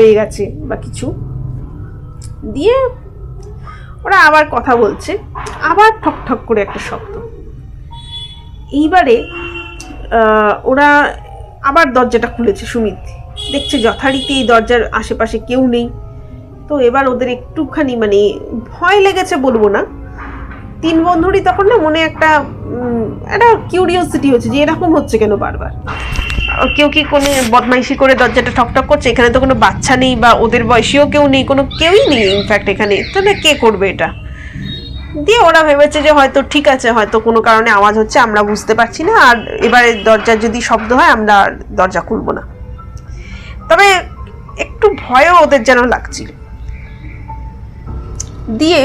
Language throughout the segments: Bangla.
হয়ে গেছে বা কিছু। দিয়ে ওরা আবার কথা বলছে, আবার ঠক ঠক করে একটা শব্দ। এইবারে ওরা আবার দরজাটা খুলেছে। সুমিত দেখছে যথারীতি এই দরজার আশেপাশে কেউ নেই। তো এবার ওদের একটুখানি মানে ভয় লেগেছে বলবো না, তিন বন্ধুরই তখন না মনে একটা কিউরিওসিটি হচ্ছে যে এরকম হচ্ছে কেন বারবার, কেউ কি কোনো বদমাইশি করে দরজাটা ঠকঠক করছে। এখানে তো কোনো বাচ্চা নেই বা ওদের বয়সীও কেউ নেই, কোনো কেউই নেই ইনফ্যাক্ট এখানে, তাহলে কে করবে এটা। দিয়ে ওরা ভেবেছে যে হয়তো ঠিক আছে, হয়তো কোনো কারণে আওয়াজ হচ্ছে, আমরা বুঝতে পারছি না, আর এবারে দরজার যদি শব্দ হয় আমরা দরজা খুলবো না। তবে একটু ভয়ও ওদের যেন লাগছিল। দিয়ে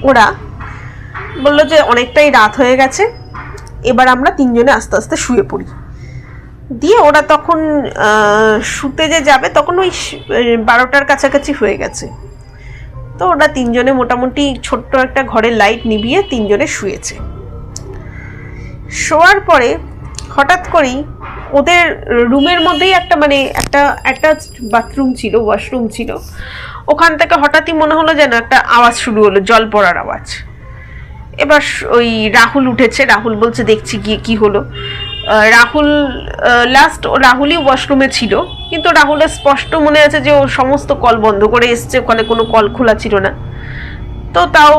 ওরা বললো যে অনেকটাই রাত হয়ে গেছে, এবার আমরা তিনজনে আস্তে আস্তে শুয়ে পড়ি। দিয়ে ওরা তখন শুতে যে যাবে তখন ওই 12টার কাছাকাছি হয়ে গেছে। তো ওরা তিনজনে মোটামুটি ছোট্ট একটা ঘরের লাইট নিভিয়ে তিনজনে শুয়েছে। শোয়ার পরে হঠাৎ করেই ওদের রুমের মধ্যেই একটা মানে একটা অ্যাটাচড বাথরুম ছিল, ওয়াশরুম ছিল, ওখান থেকে হঠাৎই মনে হলো যেন একটা আওয়াজ শুরু হলো, জল পড়ার আওয়াজ। এবার ওই রাহুল উঠেছে, রাহুল বলছে দেখছি গিয়ে কি হলো। রাহুলই ওয়াশরুমে ছিল, কিন্তু রাহুলের স্পষ্ট মনে আছে যে ও সমস্ত কল বন্ধ করে এসছে, ওখানে কোনো কল খোলা ছিল না। তো তাও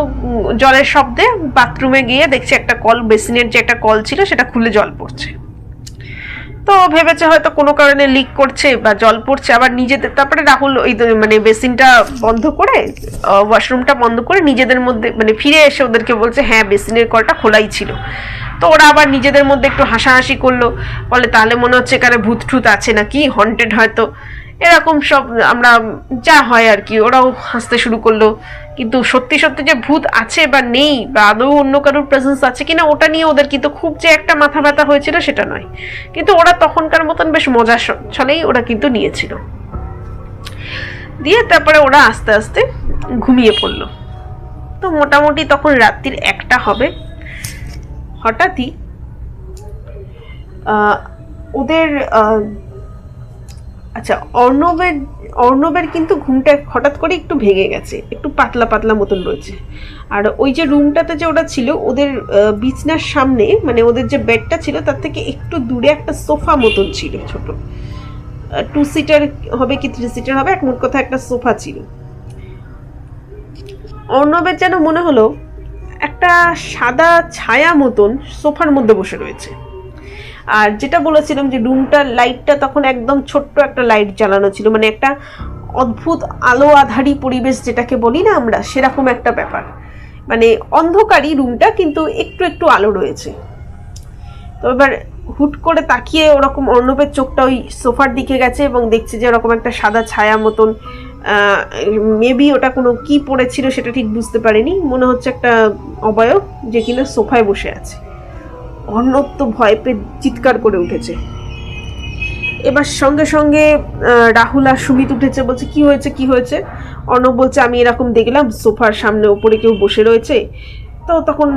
জলের শব্দে বাথরুমে গিয়ে দেখছে একটা কল, বেসিনের যে একটা কল ছিল সেটা খুলে জল পড়ছে। তো ভেবেছে হয়তো কোনো কারণে লিক করছে বা জল পড়ছে। আবার নিজেদের, তারপরে রাহুল ওই মানে বেসিনটা বন্ধ করে, ওয়াশরুমটা বন্ধ করে নিজেদের মধ্যে মানে ফিরে এসে ওদেরকে বলছে হ্যাঁ বেসিনের কলটা খোলাই ছিল। তো ওরা আবার নিজেদের মধ্যে একটু হাসাহাসি করলো, বলে তাহলে মনে হচ্ছে এখানে ভূত ঠুত আছে নাকি, হন্টেড হয়তো, এরকম সব আমরা যা হয় আর কি। ওরাও হাসতে শুরু করলো। কিন্তু সত্যি সত্যি যে ভূত আছে বা নেই বা আদৌ অন্য কারোর প্রেজেন্স আছে কিনা ওটা নিয়ে ওদের কিন্তু খুব যে একটা মাথা ব্যথা হয়েছিল সেটা নয়। কিন্তু ওরা তখনকার মতন বেশ মজার ছলেই ওরা কিন্তু নিয়েছিল। দিয়ে তারপরে ওরা আস্তে আস্তে ঘুমিয়ে পড়লো। তো মোটামুটি তখন রাত্রির 1টা হবে। হঠাৎই ওদের আচ্ছা অর্ণবের কিন্তু ঘুমটা হঠাৎ করে একটু ভেঙে গেছে, একটু পাতলা পাতলা মতন রয়েছে। আর ওই যে রুমটাতে যে ওরা ছিল, ওদের বিছনার সামনে মানে ওদের যে বেডটা ছিল তার থেকে একটু দূরে একটা সোফা মতন ছিল, ছোট 2 সিটার হবে কি 3 সিটার হবে, এক মোট কথা একটা সোফা ছিল। অর্ণবের যেন মনে হলো একটা সাদা ছায়া মতন সোফার মধ্যে বসে রয়েছে। আর যেটা বলেছিলাম যে রুমটার লাইটটা তখন একদম ছোট্ট একটা লাইট জ্বালানো ছিল, মানে একটা অদ্ভুত আলো আধারি পরিবেশ যেটাকে বলি না আমরা, সেরকম একটা ব্যাপার। মানে অন্ধকারই রুমটা, কিন্তু একটু একটু আলো রয়েছে। তো এবার হুট করে তাকিয়ে ওরকম অর্ণবের চোখটা ওই সোফার দিকে গেছে এবং দেখছে যে ওরকম একটা সাদা ছায়া মতন, মেবি ওটা কোনো কি পড়েছিল সেটা ঠিক বুঝতে পারেনি, মনে হচ্ছে একটা অবয়ব যে কিনা সোফায় বসে আছে। অর্ণব তো ভয় পেয়ে চিৎকার করে উঠেছে। এবার সঙ্গে সঙ্গে রাহুল আর সুমিত উঠেছে, বলছে কি হয়েছে কি হয়েছে। অর্ণব বলছে আমি এরকম দেখলাম সোফার সামনে ওপরে কেউ বসে রয়েছে। তো তখন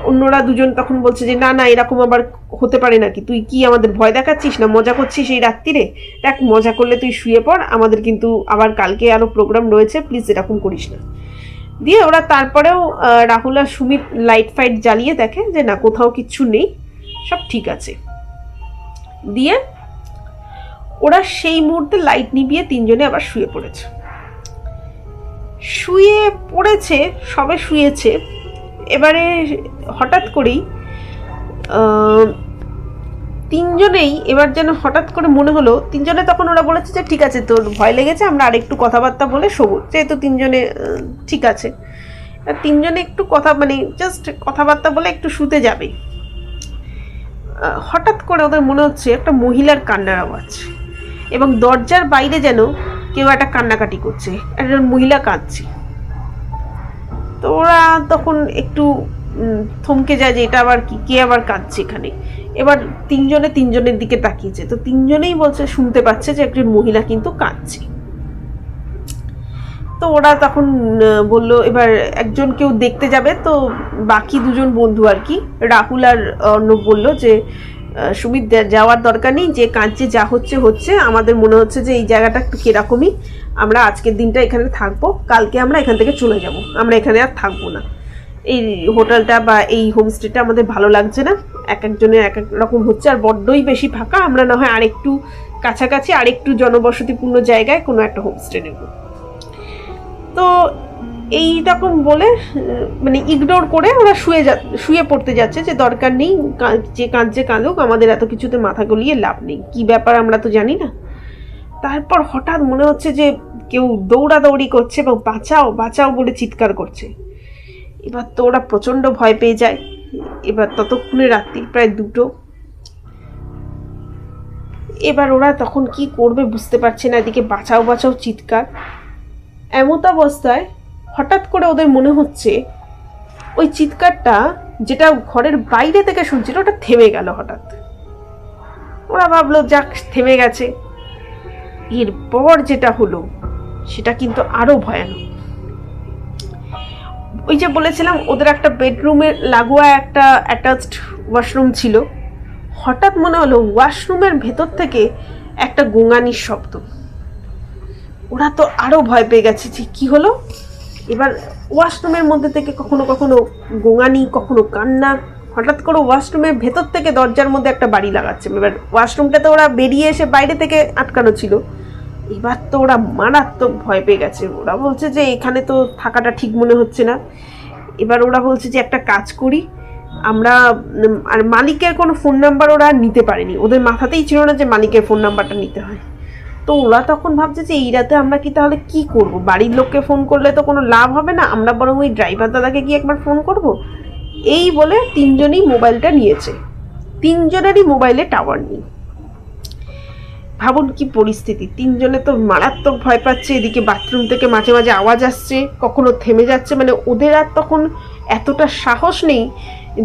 অন্যরা দুজন তখন বলছে যে না না এরকম আবার হতে পারে নাকি, তুই কি আমাদের ভয় দেখাচ্ছিস না মজা করছিস এই রাত্রিরে, দেখ মজা করলে তুই শুয়ে পড়, আমাদের কিন্তু আবার কালকে আরো প্রোগ্রাম রয়েছে, প্লিজ এরকম করিস না। দিয়ে ওরা তারপরেও রাহুল আর সুমিত লাইট ফাইট জ্বালিয়ে দেখে যে না কোথাও কিচ্ছু নেই, সব ঠিক আছে। দিয়ে ওরা সেই মুহূর্তে লাইট নিভিয়ে তিনজনে আবার শুয়ে পড়েছে। সবে শুয়েছে। এবারে হঠাৎ করেই তিনজনেই এবার যেন হঠাৎ করে মনে হলো, তিনজনে তখন ওরা বলেছে যে ঠিক আছে তোর ভয় লেগেছে, আমরা আরেকটু কথাবার্তা বলে শোবো, যেহেতু তিনজনে ঠিক আছে। তিনজনে একটু কথা মানে জাস্ট কথাবার্তা বলে একটু শুতে যাবে। হঠাৎ করে ওদের মনে হচ্ছে একটা মহিলার কান্নার আওয়াজ, এবং দরজার বাইরে যেন কেউ একটা কান্নাকাটি করছে, একজন মহিলা কাঁদছে। তো ওরা তখন একটু থমকে যায় যে এটা আবার কি, কে আবার কাঁদছে এখানে। এবার তিনজনের দিকে তাকিয়েছে, তো তিনজনেই বলছে শুনতে পাচ্ছে যে একজন মহিলা কিন্তু কাঁদছে। তো ওরা তখন বলল এবার একজন কেউ দেখতে যাবে। তো বাকি দুজন বন্ধু আর কি, রাহুল আর অর্ণব বলল যে সুমিত যাওয়ার দরকার নেই, যে কাজে যা হচ্ছে হচ্ছে। আমাদের মনে হচ্ছে যে এই জায়গাটা একটু কিরকমই, আমরা আজকের দিনটা এখানে থাকবো, কালকে আমরা এখান থেকে চলে যাব, আমরা এখানে আর থাকবো না। এই হোটেলটা বা এই হোমস্টেটা আমাদের ভালো লাগছে না, এক একজনের এক এক রকম হচ্ছে, আর বড্ডই বেশি ফাঁকা, আমরা না হয় আরেকটু কাছাকাছি আরেকটু জনবসতিপূর্ণ জায়গায় কোনো একটা হোমস্টে নেব। তো এই রকম বলে মানে ইগনোর করে ওরা শুয়ে পড়তে যাচ্ছে, যে দরকার নেই, যে কাঁদছে কাঁদুক, আমাদের এত কিছুতে মাথা গলিয়ে লাভ নেই, কি ব্যাপার আমরা তো জানি না। তারপর হঠাৎ মনে হচ্ছে যে কেউ দৌড়াদৌড়ি করছে এবং বাঁচাও বাঁচাও বলে চিৎকার করছে। এবার তো ওরা প্রচণ্ড ভয় পেয়ে যায়। এবার ততক্ষণে রাত্রি প্রায় 2টো। এবার ওরা তখন কি করবে বুঝতে পারছে না, এদিকে বাঁচাও বাঁচাও চিৎকার। এমত অবস্থায় হঠাৎ করে ওদের মনে হচ্ছে ওই চিৎকারটা যেটা ঘরের বাইরে থেকে শুনছিল ওটা থেমে গেল হঠাৎ। ওরা ভাবলো যাক থেমে গেছে। এরপর যেটা হলো সেটা কিন্তু আরো ভয়ানক। ওই যে বলেছিলাম ওদের একটা বেডরুমের লাগোয়া একটা অ্যাটাচড ওয়াশরুম ছিল, হঠাৎ মনে হলো ওয়াশরুমের ভেতর থেকে একটা গোঙানির শব্দ। ওরা তো আরো ভয় পেয়ে গেছে যে কি হলো। এবার ওয়াশরুমের মধ্যে থেকে কখনো কখনো গোঙানি, কখনো কান্না। হঠাৎ করে ওয়াশরুমের ভেতর থেকে দরজার মধ্যে একটা বাড়ি লাগাচ্ছে। এবার ওয়াশরুমটাতে ওরা বেরিয়ে এসে বাইরে থেকে আটকানো ছিল। এবার তো ওরা মারাত্মক ভয় পেয়ে গেছে। ওরা বলছে যে এখানে তো থাকাটা ঠিক মনে হচ্ছে না। এবার ওরা বলছে যে একটা কাজ করি আমরা, আর মালিকের কোনো ফোন নাম্বার ওরা নিতে পারেনি, ওদের মাথাতেই ছিল না যে মালিকের ফোন নাম্বারটা নিতে হয়। তো ওরা তখন ভাবছে যে এই রাতে আমরা কি তাহলে কি করব, বাড়ির লোককে ফোন করলে তো কোনো লাভ হবে না, আমরা বরং ওই ড্রাইভার দাদাকে গিয়ে একবার ফোন করব। এই বলে 3জনই মোবাইলটা নিয়েছে। 3জনেরই মোবাইলে টাওয়ার নেই। ভাবুন কি পরিস্থিতি। 3জনে তো মারাত্মক ভয় পাচ্ছে। এদিকে বাথরুম থেকে মাঝে মাঝে আওয়াজ আসছে, কখনো থেমে যাচ্ছে। মানে ওদের আর তখন এতটা সাহস নেই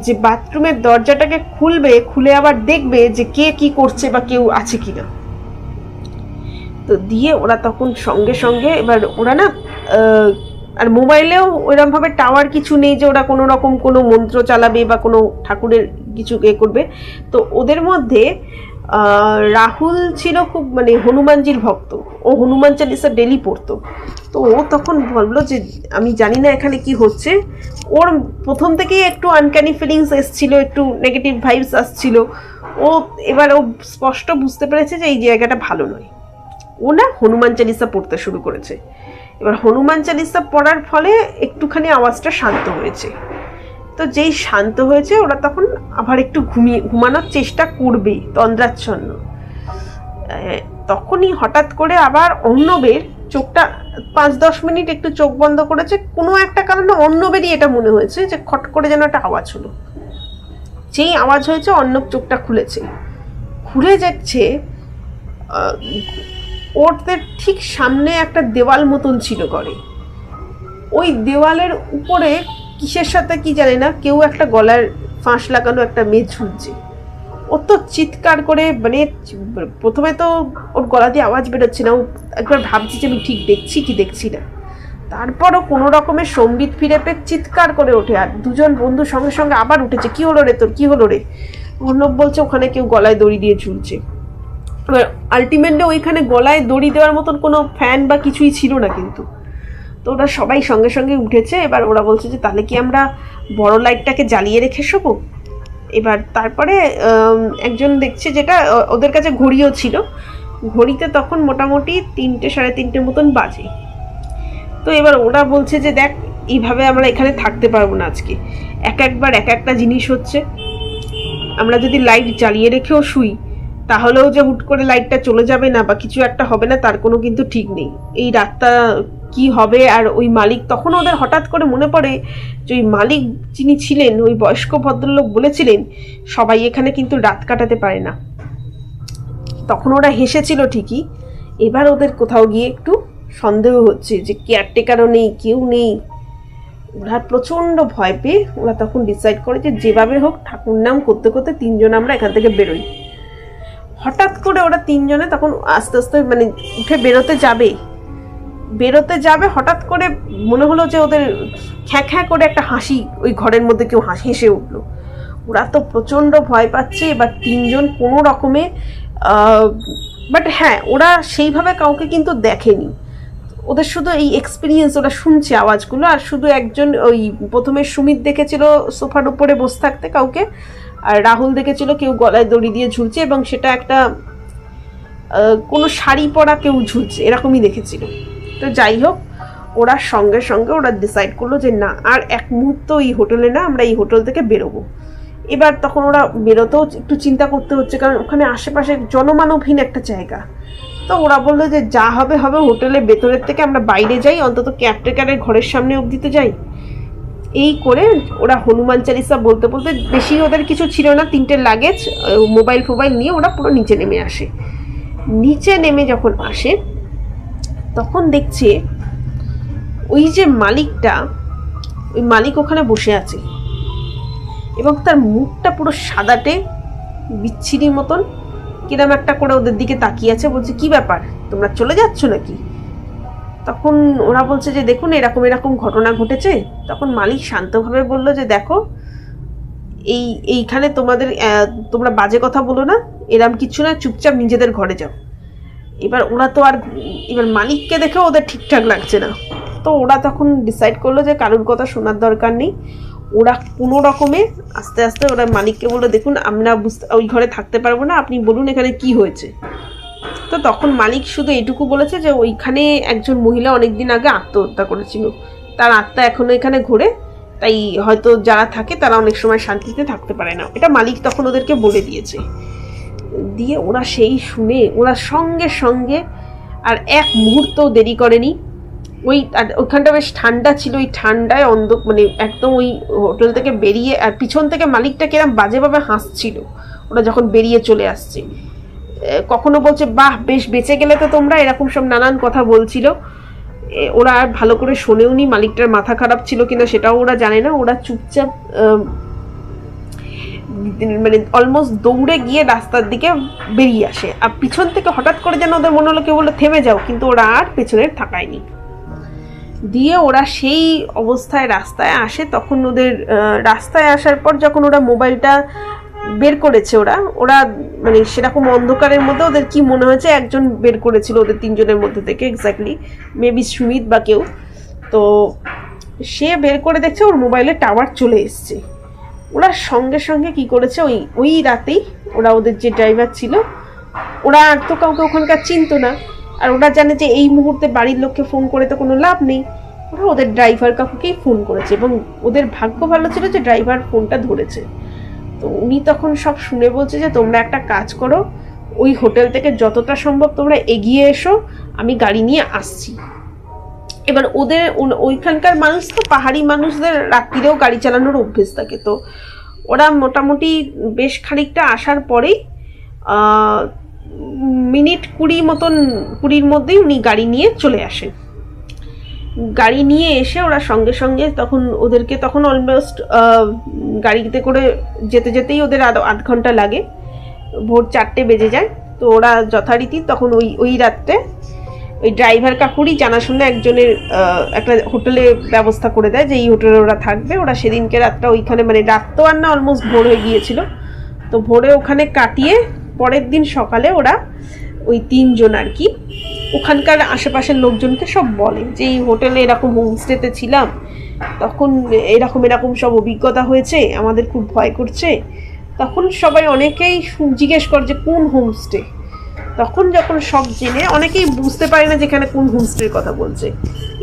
যে বাথরুমের দরজাটাকে খুলবে, খুলে আবার দেখবে যে কে কি করছে বা কেউ আছে কিনা। তো দিয়ে ওরা তখন সঙ্গে সঙ্গে, এবার ওরা না আর মোবাইলেও ওইরকমভাবে টাওয়ার কিছু নেই যে ওরা কোনো রকম কোনো মন্ত্র চালাবে বা কোনো ঠাকুরের কিছু করবে। তো ওদের মধ্যে রাহুল ছিল খুব মানে হনুমানজির ভক্ত, ও হনুমান চালিসা ডেলি পড়তো। তো ও তখন বললো যে আমি জানি না এখানে কি হচ্ছে। ওর প্রথম থেকেই একটু আনক্যানি ফিলিংস এসছিল, একটু নেগেটিভ ভাইবস আসছিল। এবার ও স্পষ্ট বুঝতে পেরেছে যে এই জায়গাটা ভালো নয়। ও না হনুমান চালিসা পড়তে শুরু করেছে। এবার হনুমান চালিসা পড়ার ফলে একটুখানি আওয়াজটা শান্ত হয়েছে। তো যেই শান্ত হয়েছে ওরা তখন আবার একটু ঘুমানোর চেষ্টা করবে তন্দ্রাচ্ছন্ন। তখনই হঠাৎ করে আবার অর্ণবের চোখটা 5-10 মিনিট একটু চোখ বন্ধ করেছে। কোনো একটা কারণে অর্ণবেরই এটা মনে হয়েছে যে খট করে যেন একটা আওয়াজ হলো। যেই আওয়াজ হয়েছে অর্ণব চোখটা খুলেছে। খুলে যাচ্ছে ওদের ঠিক সামনে একটা দেওয়াল মতন ছিল ঘরে। ওই দেওয়ালের উপরে কিসের সাথে কি জানে না কেউ একটা গলার ফাঁস লাগানো একটা মেয়ে ঝুলছে। ও তো চিৎকার করে, মানে প্রথমে তো ওর গলা দিয়ে আওয়াজ বেরোচ্ছে না, ও একবার ভাবছি যে আমি ঠিক দেখছি কি দেখছি না। তারপরও কোনো রকমের সম্বিত ফিরে পেয়ে চিৎকার করে ওঠে। আর 2জন বন্ধু সঙ্গে সঙ্গে আবার উঠেছে, কি হলো রে তোর, কি হলো রে। অর্ণব বলছে ওখানে কেউ গলায় দড়ি দিয়ে ঝুলছে। এবার আলটিমেটলি ওইখানে গলায় দড়ি দেওয়ার মতন কোনো ফ্যান বা কিছুই ছিল না কিন্তু। তো ওরা সবাই সঙ্গে সঙ্গে উঠেছে। এবার ওরা বলছে যে তাহলে কি আমরা বড় লাইটটাকে জ্বালিয়ে রেখে শোবো। এবার তারপরে একজন দেখছে, যেটা ওদের কাছে ঘড়িও ছিল, ঘড়িতে তখন মোটামুটি 3-3:30 মতন বাজে। তো এবার ওরা বলছে যে দেখ এইভাবে আমরা এখানে থাকতে পারবো না আজকে, একবার এক একটা জিনিস হচ্ছে। আমরা যদি লাইট জ্বালিয়ে রেখেও শুই তাহলেও যে হুট করে লাইটটা চলে যাবে না বা কিছু একটা হবে না তার কোনো কিন্তু ঠিক নেই। এই রাতটা কি হবে। আর ওই মালিক, তখন ওদের হঠাৎ করে মনে পড়ে যে ওই মালিক যিনি ছিলেন, ওই বয়স্ক ভদ্রলোক বলেছিলেন সবাই এখানে কিন্তু রাত কাটাতে পারে না। তখন ওরা হেসেছিল ঠিকই, এবার ওদের কোথাও গিয়ে একটু সন্দেহ হচ্ছে যে কেয়ারটেকারও নেই, কেউ নেই। ওরা প্রচণ্ড ভয় পেয়ে ওরা তখন ডিসাইড করে যে যেভাবে হোক ঠাকুর নাম করতে করতে 3জন আমরা এখান থেকে বেরোই। হঠাৎ করে ওরা 3জনে তখন আস্তে আস্তে মানে উঠে বেরোতে যাবে, হঠাৎ করে মনে হলো যে ওদের খ্যাঁ খ্যাঁ করে একটা হাসি ওই ঘরের মধ্যে কেউ হেসে উঠলো। ওরা তো প্রচণ্ড ভয় পাচ্ছে। এবার তিনজন কোনো রকমে, বাট হ্যাঁ ওরা সেইভাবে কাউকে কিন্তু দেখেনি, ওদের শুধু এই এক্সপিরিয়েন্স, ওরা শুনছে আওয়াজগুলো। আর শুধু একজন ওই প্রথমে সুমিত দেখেছিল সোফার উপরে বসে থাকতে কাউকে, আর রাহুল দেখেছিল কেউ গলায় দড়ি দিয়ে ঝুলছে, এবং সেটা একটা কোনো শাড়ি পরা কেউ ঝুলছে এরকমই দেখেছিল। তো যাই হোক, ওরা সঙ্গে সঙ্গে ওরা ডিসাইড করলো যে না, আর এক মুহূর্ত এই হোটেলে না, আমরা এই হোটেল থেকে বেরোবো। এবার তখন ওরা বেরোতেও একটু চিন্তা করতে হচ্ছে, কারণ ওখানে আশেপাশে জনমানবহীন একটা জায়গা। তো ওরা বললো যে যা হবে হবে, হোটেলের ভেতরের থেকে আমরা বাইরে যাই, অন্তত কেয়ারটেকারের ঘরের সামনে অবধি তো যাই। এই করে ওরা হনুমান চালিসা বলতে বলতে, বেশি ওদের কিছু ছিল না, 3টে লাগেজ, মোবাইল ফোবাইল নিয়ে ওরা পুরো নিচে নেমে আসে। নিচে নেমে যখন আসে তখন দেখছে ওই যে মালিকটা, ওই মালিক ওখানে বসে আছে, এবং তার মুখটা পুরো সাদাটে বিচ্ছিরি মতন কিরম একটা করে ওদের দিকে তাকিয়ে আছে। বলছে কি ব্যাপার, তোমরা চলে যাচ্ছ নাকি? তখন ওরা বলছে যে দেখুন এরকম এরকম ঘটনা ঘটেছে। তখন মালিক শান্তভাবে বলল যে দেখো, এইখানে তোমরা বাজে কথা বলো না, এরম কিছু না, চুপচাপ নিজেদের ঘরে যাও। এবার ওরা তো আর, এবার মালিককে দেখে ওদের ঠিকঠাক লাগছে না, তো ওরা তখন ডিসাইড করলো যে কারোর কথা শোনার দরকার নেই। ওরা কোনো রকমে আস্তে আস্তে ওরা মালিককে বললো দেখুন আমরা ওই ঘরে থাকতে পারবো না, আপনি বলুন এখানে কি হয়েছে। তো তখন মালিক শুধু এটুকু বলেছে যে ওইখানে একজন মহিলা অনেকদিন আগে আত্মহত্যা করেছিল, তার আত্মা এখনো এখানে ঘোরে, তাই হয়তো যারা থাকে তারা অনেক সময় শান্তিতে থাকতে পারে না। এটা মালিক তখন ওদেরকে বলে দিয়েছে। দিয়ে ওরা সেই শুনে ওরা সঙ্গে সঙ্গে আর এক মুহূর্তও দেরি করেনি, ওইখানটা বেশ ঠান্ডা ছিল, ওই ঠান্ডায় মানে একদম ওই হোটেল থেকে বেরিয়ে, আর পিছন থেকে মালিকটা কিরম বাজেভাবে হাসছিল ওরা যখন বেরিয়ে চলে আসছে। কখনো বলছে বাহ বেশ বেঁচে গেলে তো তোমরা, এরকম সব নানান কথা বলছিল। ওরা আর ভালো করে শোনেওনি, মালিকটার মাথা খারাপ ছিল কিনা সেটাও ওরা জানে না। ওরা চুপচাপ মানে অলমোস্ট দৌড়ে গিয়ে রাস্তার দিকে বেরিয়ে আসে, আর পিছন থেকে হঠাৎ করে যেন ওদের মনে হলো কেউ বললো থেমে যাও, কিন্তু ওরা আর পেছনের থাকায়নি। দিয়ে ওরা সেই অবস্থায় রাস্তায় আসে। তখন ওদের রাস্তায় আসার পর যখন ওরা মোবাইলটা বের করেছে, ওরা মানে সেরকম অন্ধকারের মধ্যে ওদের কি মনে হয়েছে একজন বের করেছিল ওদের তিনজনের মধ্যে থেকে, এক্স্যাক্টলি মেবি সুমিত বা কেউ। তো সে বের করে দেখছে ওর মোবাইলে টাওয়ার চলে এসছে। ওরা সঙ্গে সঙ্গে কি করেছে, ওই রাতেই ওদের যে ড্রাইভার ছিল, ওরা আর তো কাউকে ওখানকার চিনতো না, আর ওরা জানে যে এই মুহূর্তে বাড়ির লোককে ফোন করে তো কোনো লাভ নেই। ওরা ওদের ড্রাইভার কাকুকেই ফোন করেছে, এবং ওদের ভাগ্য ভালো ছিল যে ড্রাইভার ফোনটা ধরেছে। তো উনি তখন সব শুনে বলছে যে তোমরা একটা কাজ করো, ওই হোটেল থেকে যতটা সম্ভব তোমরা এগিয়ে এসো, আমি গাড়ি নিয়ে আসছি। এবার ওইখানকার মানুষ তো পাহাড়ি মানুষদের রাত্রিরেও গাড়ি চালানোর অভ্যেস থাকে। তো ওরা মোটামুটি বেশ খানিকটা আসার পরেই মিনিট 20-র মধ্যেই উনি গাড়ি নিয়ে চলে আসেন। গাড়ি নিয়ে এসে ওরা সঙ্গে সঙ্গে তখন ওদেরকে তখন অলমোস্ট গাড়িতে করে যেতে যেতেই ওদের আধ ঘন্টা লাগে, ভোর 4টে বেজে যায়। তো ওরা যথারীতি তখন ওই রাত্রে ওই ড্রাইভার কাকুরই জানাশোনা একজনের একটা হোটেলে ব্যবস্থা করে দেয় যে এই হোটেলে ওরা থাকবে। ওরা সেদিনকে রাতটা ওইখানে, মানে রাত তো আর না, অলমোস্ট ভোর হয়ে গিয়েছিল। তো ভোরে ওখানে কাটিয়ে পরের দিন সকালে ওরা ওই 3 জন আর কি ওখানকার আশেপাশের লোকজনকে সব বলে যে এই হোটেলে এরকম হোমস্টেতে ছিলাম, তখন এরকম সব অভিজ্ঞতা হয়েছে, আমাদের খুব ভয় করছে। তখন সবাই অনেকেই জিজ্ঞেস করে যে কোন হোমস্টে। তখন যখন সব জেনে, অনেকেই বুঝতে পারে না যেখানে কোন হোমস্টের কথা বলছে।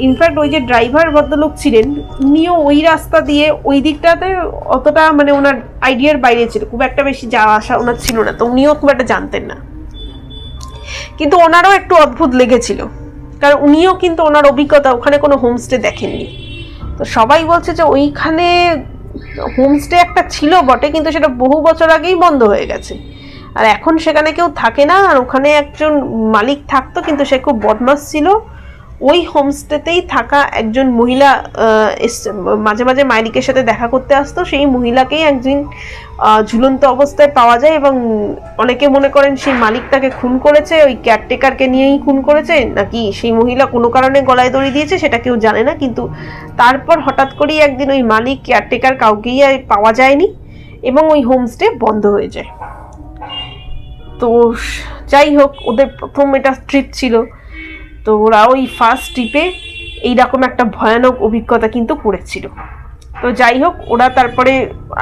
ইনফ্যাক্ট ওই যে ড্রাইভার ভদ্রলোক ছিলেন, উনিও ওই রাস্তা দিয়ে ওই দিকটাতে অতটা মানে ওনার আইডিয়ার বাইরে ছিল, খুব একটা বেশি যাওয়া আসা ওনার ছিল না, তো উনিও খুব একটা জানতেন না। কিন্তু ওনারও একটু অদ্ভুত লেগেছিল, কারণ উনিও কিন্তু ওনার অভিজ্ঞতা ওখানে কোনো হোমস্টে দেখেননি। তো সবাই বলছে যে ওইখানে হোমস্টে একটা ছিল বটে, কিন্তু সেটা বহু বছর আগেই বন্ধ হয়ে গেছে, আর এখন সেখানে কেউ থাকে না। আর ওখানে একজন মালিক থাকতো, কিন্তু সে খুব বদমাশ ছিল। ওই হোমস্টেতেই থাকা একজন মহিলা মাঝে মাঝে মালিকের সাথে দেখা করতে আসতো, সেই মহিলাকেই একদিন ঝুলন্ত অবস্থায় পাওয়া যায়, এবং অনেকে মনে করেন সেই মালিক তাকে খুন করেছে, ওই কেয়ারটেকারকে নিয়েই খুন করেছে, নাকি সেই মহিলা কোনো কারণে গলায় দড়ি দিয়েছে সেটা কেউ জানে না। কিন্তু তারপর হঠাৎ করেই একদিন ওই মালিক, কেয়ারটেকার কাউকেই পাওয়া যায়নি, এবং ওই হোমস্টে বন্ধ হয়ে যায়। তো যাই হোক, ওদের প্রথম এটা ট্রিপ ছিল, তো ওরা ওই ফার্স্ট ট্রিপে এইরকম একটা ভয়ানক অভিজ্ঞতা কিন্তু করেছিল। তো যাই হোক, ওরা তারপরে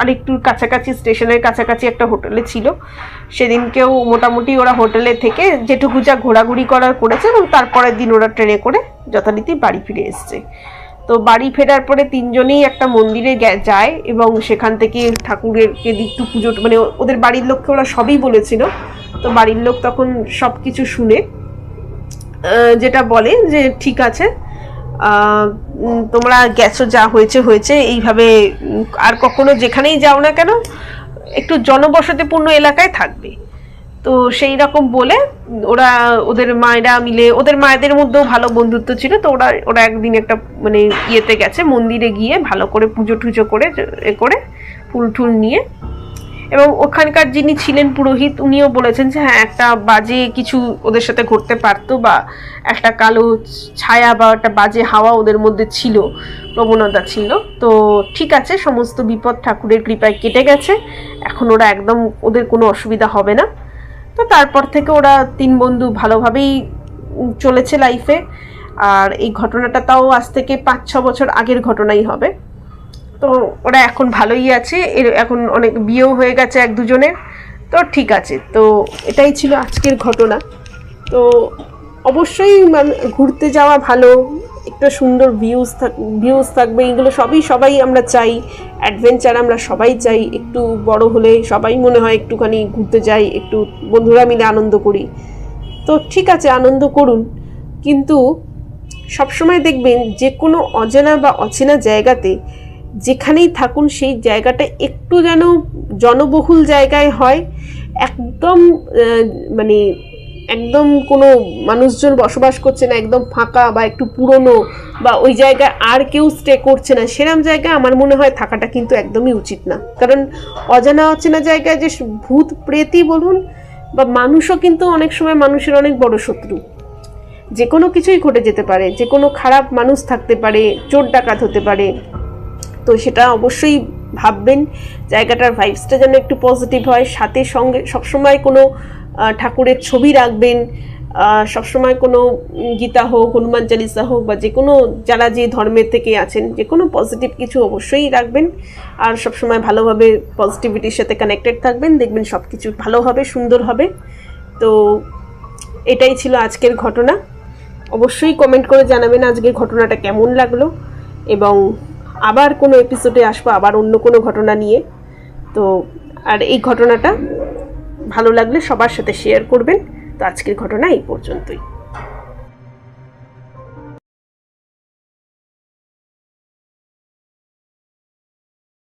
আরেকটু কাছাকাছি, স্টেশনের কাছাকাছি একটা হোটেলে ছিল, সেদিনকেও মোটামুটি ওরা হোটেলে থেকে যেটুকু যা ঘোরাঘুরি করার করেছে, এবং তারপরের দিন ওরা ট্রেনে করে যথারীতি বাড়ি ফিরে এসছে। তো বাড়ি ফেরার পরে তিনজনেই একটা মন্দিরে যায় এবং সেখান থেকে ঠাকুরেরকে একটু পুজো, মানে ওদের বাড়ির লোককে ওরা সবই বলেছিল। তো বাড়ির লোক তখন সব কিছু শুনে যেটা বলে যে ঠিক আছে, তোমরা গেছো, যা হয়েছে হয়েছে, এইভাবে আর কখনো যেখানেই যাও না কেন একটু জনবসতিপূর্ণ এলাকায় থাকবে। তো সেই রকম বলে ওরা, ওদের মায়েরা মিলে, ওদের মায়েদের মধ্যেও ভালো বন্ধুত্ব ছিল, তো ওরা একদিন একটা মানে ইয়েতে গেছে, মন্দিরে গিয়ে ভালো করে পুজো টুজো করে করে ফুল টুল নিয়ে, এবং ওখানকার যিনি ছিলেন পুরোহিত, উনিও বলেছেন যে হ্যাঁ, একটা বাজে কিছু ওদের সাথে ঘটতে পারতো, বা একটা কালো ছায়া বা একটা বাজে হাওয়া ওদের মধ্যে ছিল, প্রবণতা ছিল। তো ঠিক আছে, সমস্ত বিপদ ঠাকুরের কৃপায় কেটে গেছে, এখন ওরা একদম, ওদের কোনো অসুবিধা হবে না। তো তারপর থেকে ওরা তিন বন্ধু ভালোভাবেই চলেছে লাইফে। আর এই ঘটনাটা তাও আজ থেকে 5-6 বছর আগের ঘটনাই হবে। তো ওরা এখন ভালোই আছে, এখন অনেক বিয়েও হয়ে গেছে এক দুজনের। তো ঠিক আছে, তো এটাই ছিল আজকের ঘটনা। তো অবশ্যই ঘুরতে যাওয়া ভালো, একটা সুন্দর ভিউজ থাকবে, এগুলো সবাই আমরা চাই, অ্যাডভেঞ্চার আমরা সবাই চাই। একটু বড় হলে সবাই মনে হয় একটুখানি ঘুরতে যাই, একটু বন্ধুরা মিলে আনন্দ করি। তো ঠিক আছে, আনন্দ করুন, কিন্তু সবসময় দেখবেন যে কোনো অজানা বা অচেনা জায়গাতে যেখানেই থাকুন, সেই জায়গাটা একটু যেন জনবহুল জায়গায় হয়, একদম মানে একদম কোনো মানুষজন বসবাস করছে না, একদম ফাঁকা বা একটু পুরনো, বা ওই জায়গায় আর কেউ স্টে করছে না, সেরকম জায়গায় আমার মনে হয় থাকাটা কিন্তু একদমই উচিত না। কারণ অজানা অচেনা জায়গায় যে ভূত প্রেতই বলুন বা মানুষও কিন্তু অনেক সময় মানুষের অনেক বড় শত্রু, যে কোনো কিছুই ঘটে যেতে পারে, যে কোনো খারাপ মানুষ থাকতে পারে, চোর ডাকাত হতে পারে। তো সেটা অবশ্যই ভাববেন, জায়গাটার ভাইবসটা যেন একটু পজিটিভ হয়, সাথে সঙ্গে সবসময় কোনো ঠাকুরের ছবি রাখবেন, সবসময় কোনো গীতা হোক, হনুমান চালিসা হোক, বা যে কোনো যারা যে ধর্মের থেকে আছেন, যে কোনো পজিটিভ কিছু অবশ্যই রাখবেন। আর সবসময় ভালোভাবে পজিটিভিটির সাথে কানেক্টেড থাকবেন, দেখবেন সব কিছু ভালো হবে, সুন্দর হবে। তো এটাই ছিল আজকের ঘটনা। অবশ্যই কমেন্ট করে জানাবেন আজকের ঘটনাটা কেমন লাগলো, এবং আবার কোনো এপিসোডে আসবো আবার অন্য কোনো ঘটনা নিয়ে। তো আর এই ঘটনাটা ভালো লাগলে সবার সাথে শেয়ার করবেন। তো আজকের ঘটনা এই পর্যন্তই।